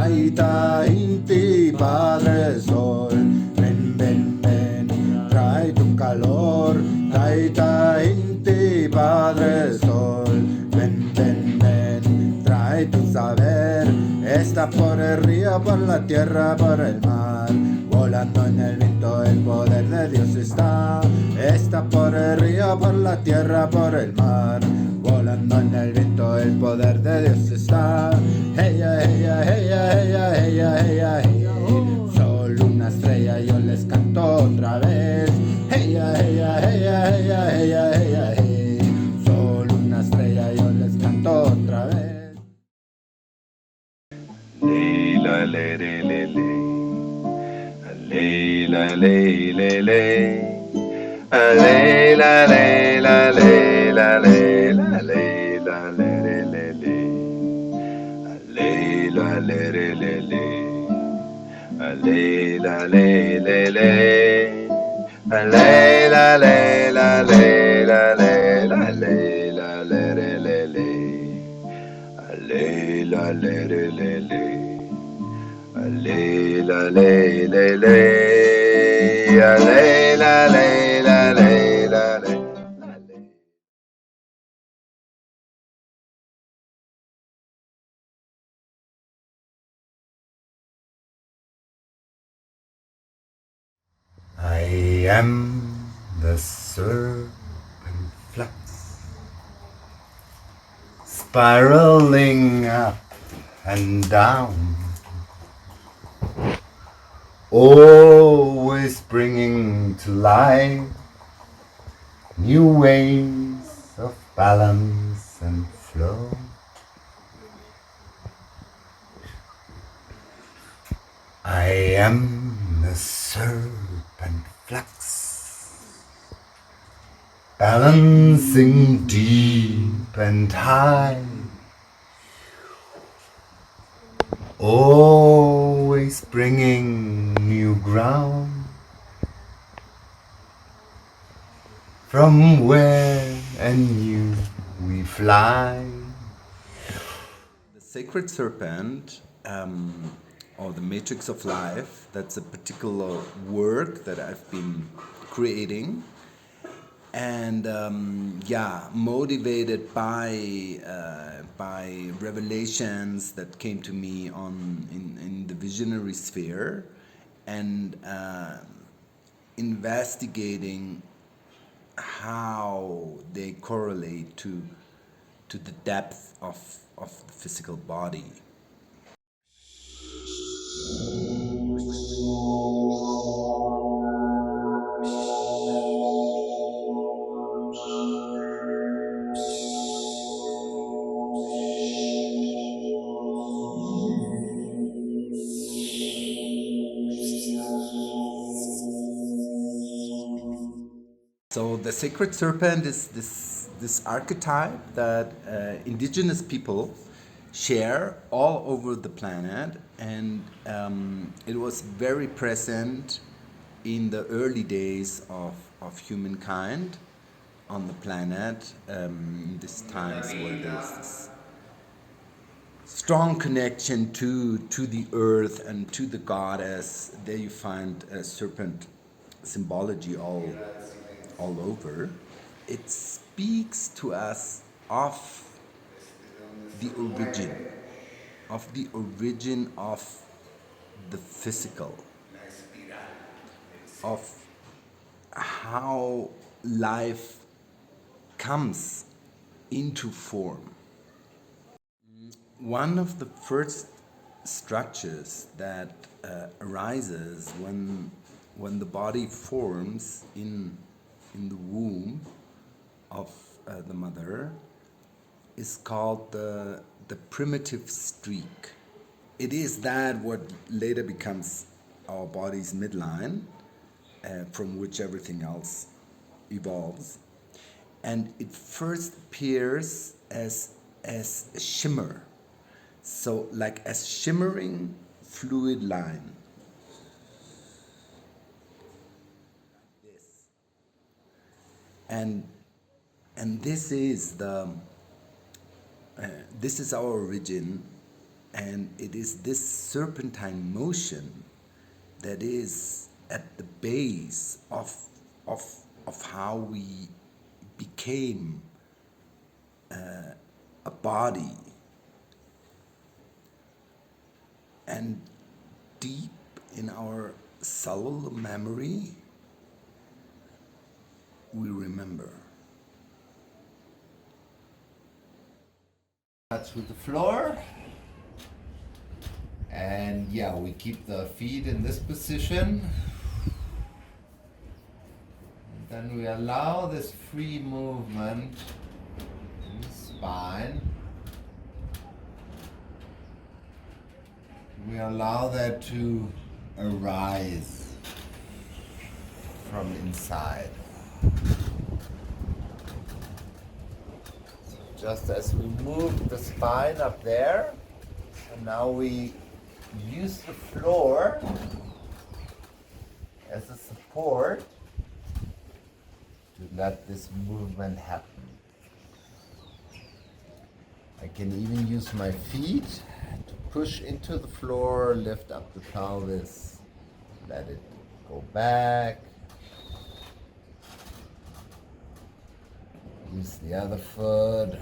Taita Inti Padre Sol, ven, ven, ven, trae tu calor. Taita Inti Padre Sol, ven, ven, ven, trae tu saber. Está por el río, por la tierra, por el mar, volando en el viento, el poder de Dios está. Está por el río, por la tierra, por el mar, volando en el viento, el poder de Dios está. Hey, hey, hey, hey, hey, hey, hey, hey, solo una estrella, yo les canto otra vez. Hey, hey, hey, hey, hey, hey, hey, solo una estrella, yo les canto otra vez. La le le le le, le la le le le, le la le la le la le la le la le le le, le la le le le le, le la le le le, le la le la le la le la le la le le le, le la le le le. Le la le le le, le la le la le la le. I am the serpent flux, spiraling up and down, always bringing to light new ways of balance and flow. I am the serpent flux, balancing deep and high, always bringing new ground, from where anew we fly. The Sacred Serpent, or the Matrix of Life, that's a particular work that I've been creating. And motivated by revelations that came to me in the visionary sphere, and investigating how they correlate to the depth of the physical body. So the Sacred Serpent is this archetype that indigenous people share all over the planet, and it was very present in the early days of humankind on the planet, in these times where there's this strong connection to the earth and to the goddess. There you find serpent symbology all over. It speaks to us of the origin of the physical, of how life comes into form. One of the first structures that arises when the body forms in the womb of the mother is called the primitive streak. It is that what later becomes our body's midline, from which everything else evolves, and it first appears as a shimmer, so like a shimmering fluid line. And this is our origin, And it is this serpentine motion that is at the base of how we became a body. And deep in our cellular memory, we remember. To the floor. And yeah, we keep the feet in this position. And then we allow this free movement in the spine. We allow that to arise from inside. Just as we move the spine up there, and now we use the floor as a support to let this movement happen. I can even use my feet to push into the floor, lift up the pelvis, let it go back. Use the other foot.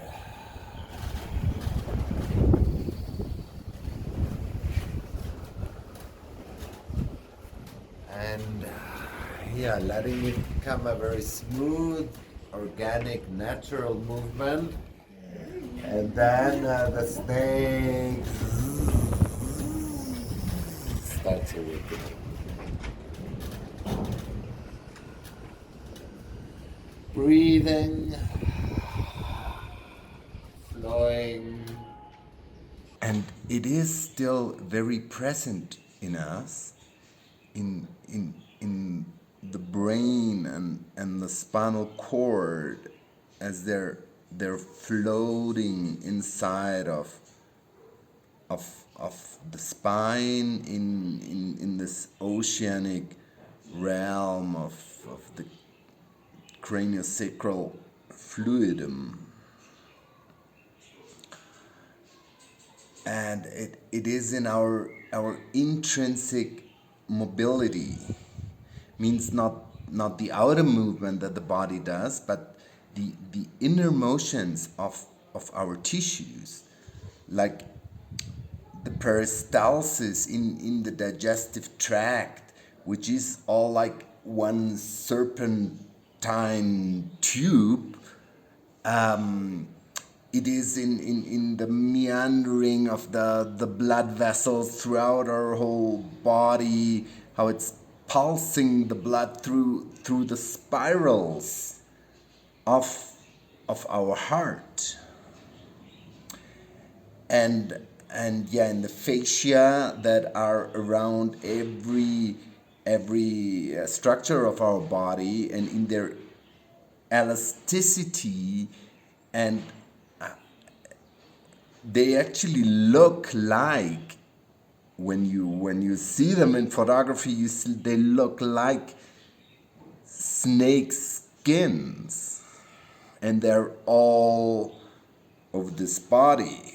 And yeah, letting it become a very smooth, organic, natural movement. And then the snake starts awakening. Breathing, flowing. And it is still very present in us, in the brain and the spinal cord, as they're floating inside of the spine in this oceanic realm of the craniosacral fluidum. And it is in our intrinsic mobility, means not the outer movement that the body does, but the inner motions of our tissues, like the peristalsis in the digestive tract, which is all like one serpentine tube. It is in the meandering of the blood vessels throughout our whole body, how it's pulsing the blood through the spirals of our heart. And yeah, in the fascia that are around every structure of our body, and in their elasticity, and they actually look like, when you see them in photography, they look like snake skins, and they're all over this body.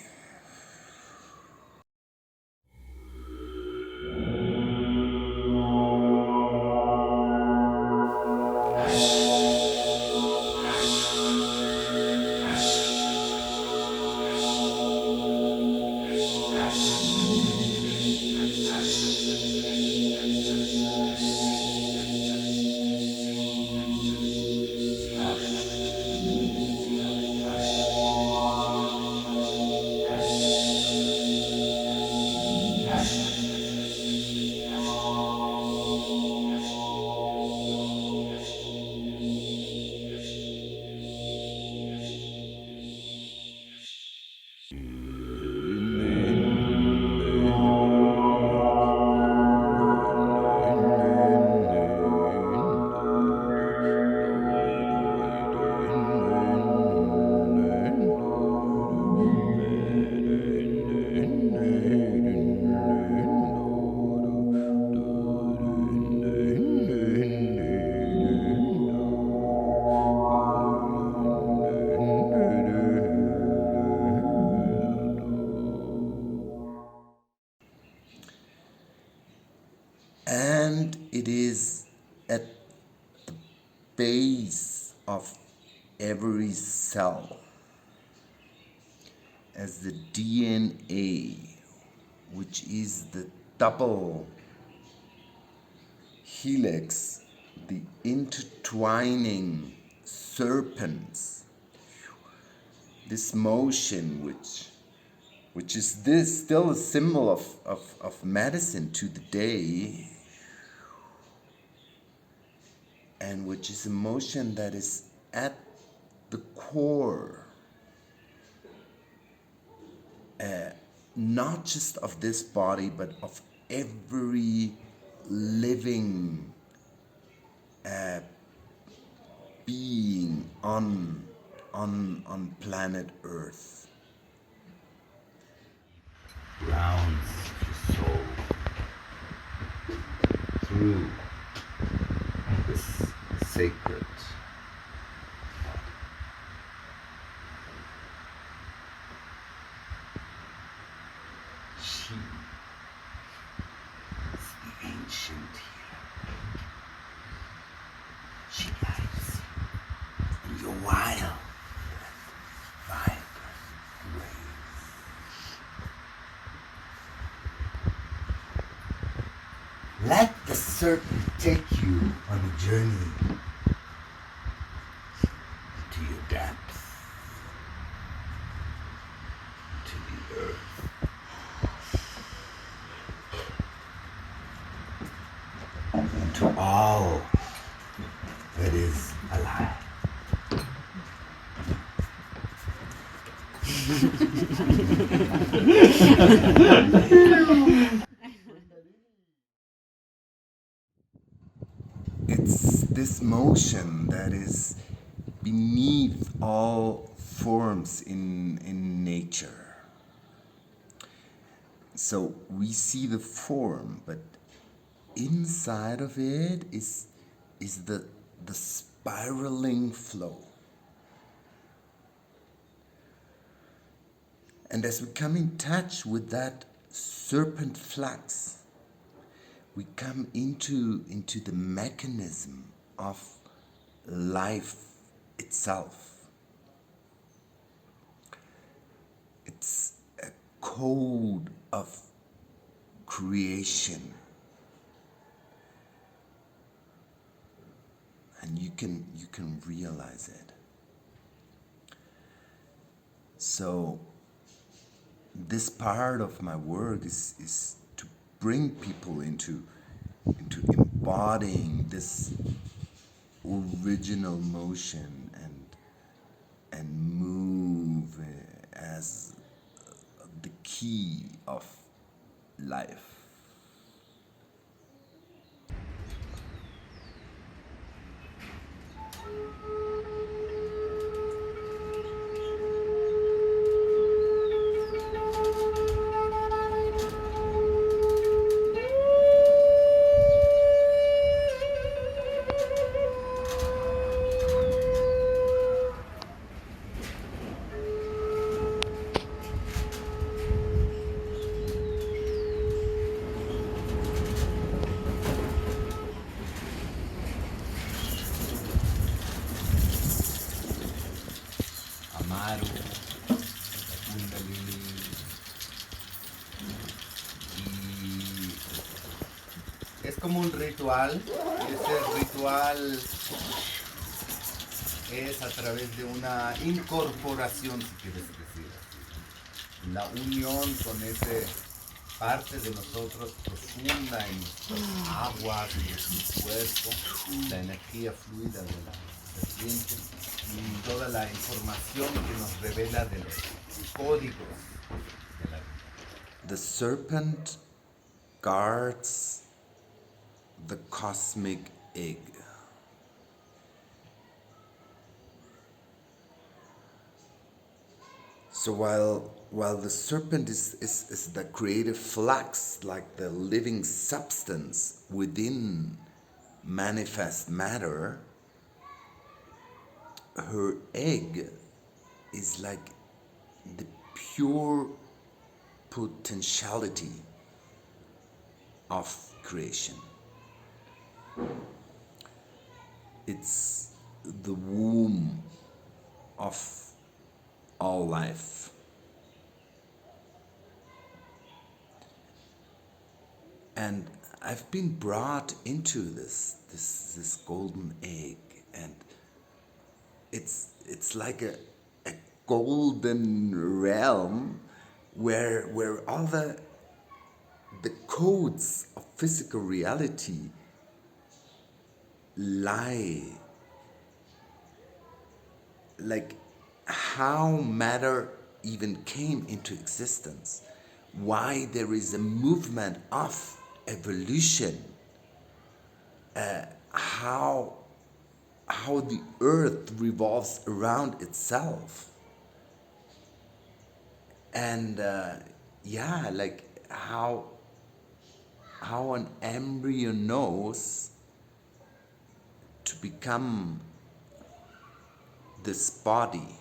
it is at the base of every cell, as the DNA, which is the double helix, the intertwining serpents, this motion which is this still a symbol of medicine to the day, and which is a motion that is at the core, not just of this body, but of every living being on planet Earth. Rounds the soul through this sacred she is the ancient healer. She lies in your wild, vibrant ways. Let the serpent take you on a journey to your depths, to the earth. To all that is alive. It's this motion that is beneath all forms in nature. So we see the form, but inside of it is the spiraling flow. And as we come in touch with that serpent flux, we come into the mechanism of life itself. It's a code of creation. And you can realize it. So this part of my work is to bring people into embodying this original motion and move as the key of life. Es como un ritual, y ese ritual es a través de una incorporación, si quieres decir así. La unión con ese parte de nosotros profunda en nuestras aguas, en nuestro cuerpo, la energía fluida de la serpiente y toda la información que nos revela de los códigos de la vida. The serpent guards the cosmic egg. So while the serpent is the creative flux, like the living substance within manifest matter, her egg is like the pure potentiality of creation. It's the womb of all life. And I've been brought into this golden egg, and it's like a golden realm where all the codes of physical reality lie, like how matter even came into existence, why there is a movement of evolution, how the earth revolves around itself, and like how an embryo knows to become this body.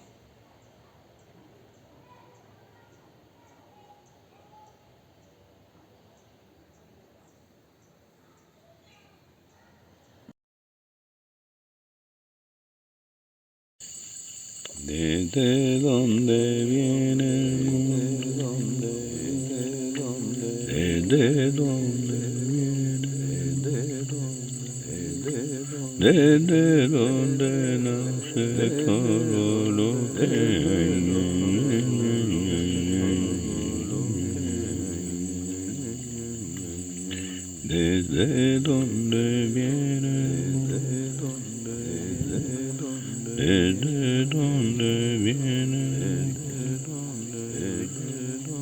Desde donde viene el mundo, desde donde viene, desde donde nace todo lo que hay. Desde donde viene el mundo, desde donde viene,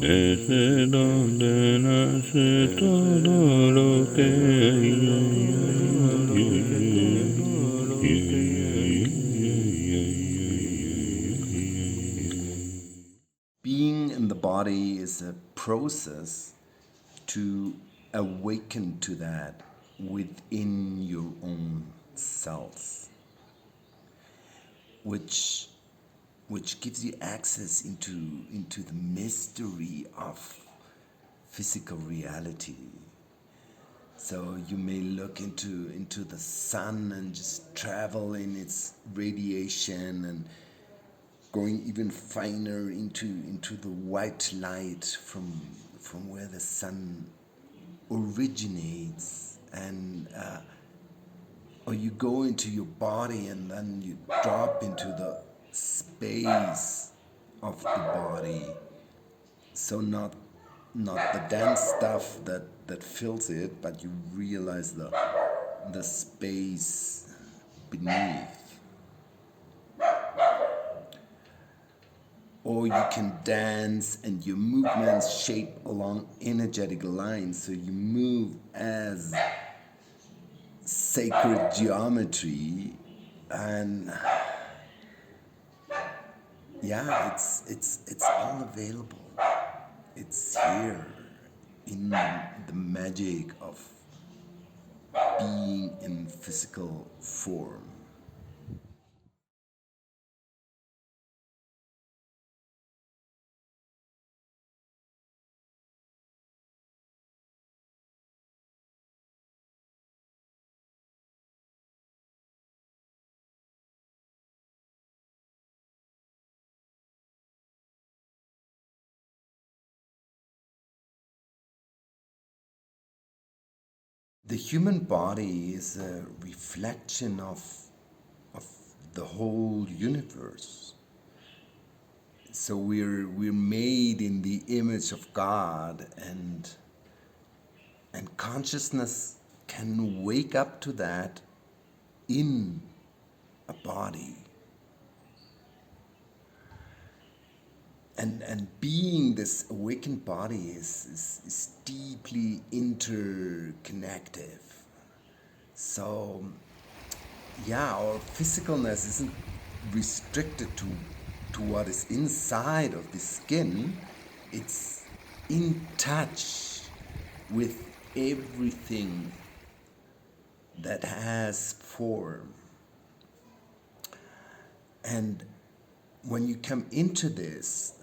desde donde nace todo lo que Being in the body is a process to awaken to that within your own cells, which gives you access into the mystery of physical reality. So you may look into the sun and just travel in its radiation and going even finer into the white light from where the sun originates, and or you go into your body and then you drop into the space of the body. So not the dense stuff that fills it, but you realize the space beneath. Or you can dance and your movements shape along energetic lines, so you move as sacred geometry, and it's all available. It's here in the magic of being in physical form. The human body is a reflection of the whole universe. So we're made in the image of God, and consciousness can wake up to that in a body. And being this awakened body is deeply interconnected. So our physicalness isn't restricted to what is inside of the skin. It's in touch with everything that has form. And when you come into this,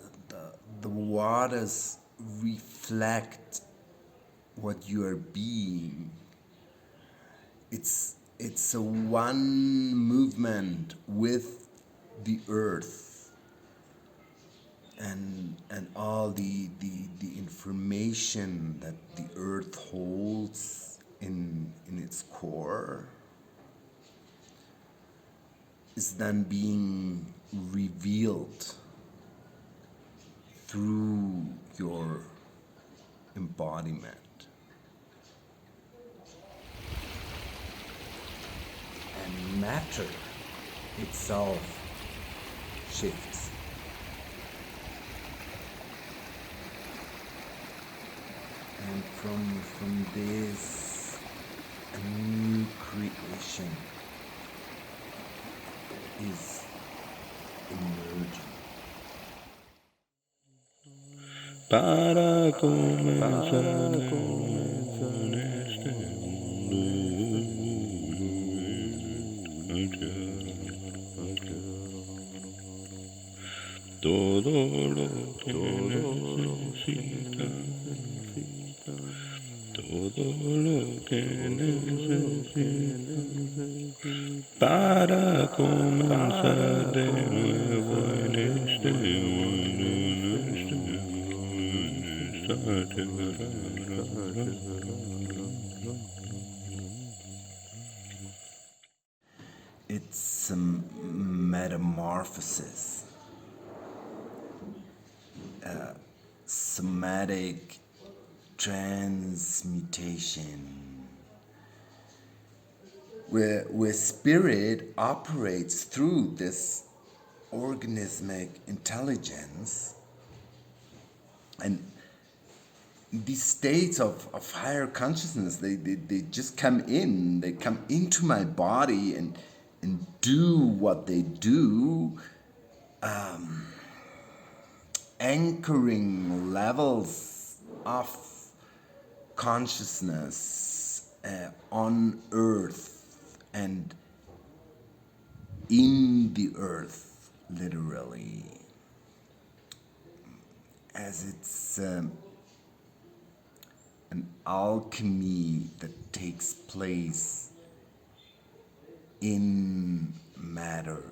the waters reflect what you are being. it's a one movement with the earth and all the information that the earth holds in its core is then being revealed through your embodiment. And matter itself shifts. And from this, a new creation is emerging. Para comenzar en este mundo, todo lo que necesita, todo lo que necesita, para comenzar de nuevo en este mundo. It's a metamorphosis, somatic transmutation, where spirit operates through this organismic intelligence, and these states of higher consciousness, they just come into my body and do what they do, anchoring levels of consciousness on earth and in the earth, literally, as it's an alchemy that takes place in matter.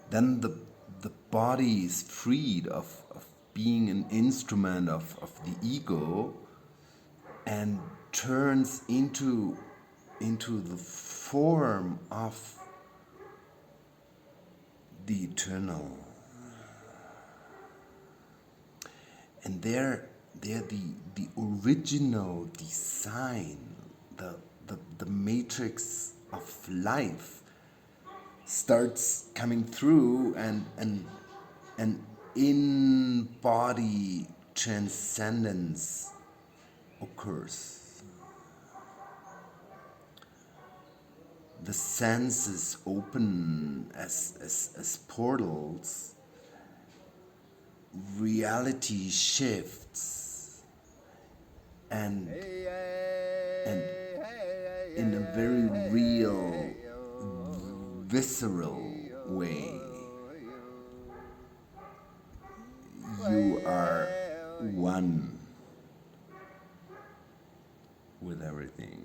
Then the body is freed of being an instrument of the ego and turns into the form of the eternal. And they're the original design, the matrix of life starts coming through, and in body transcendence occurs. The senses open as portals. Reality shifts, and in a very real, visceral way, you are one with everything.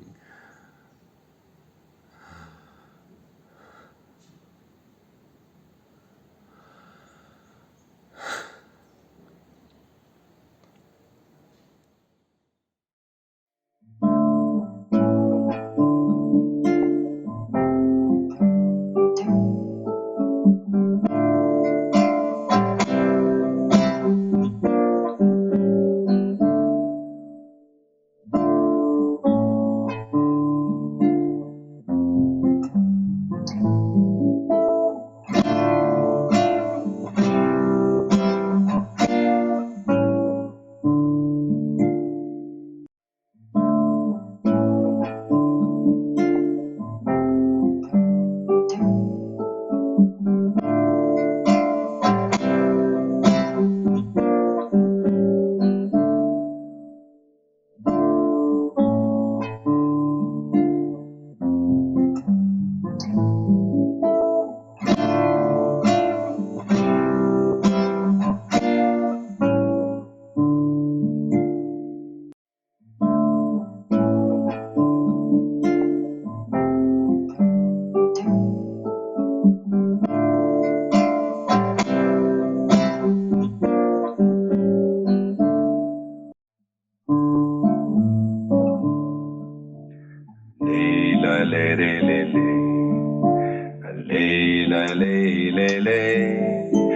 le le le le le le le le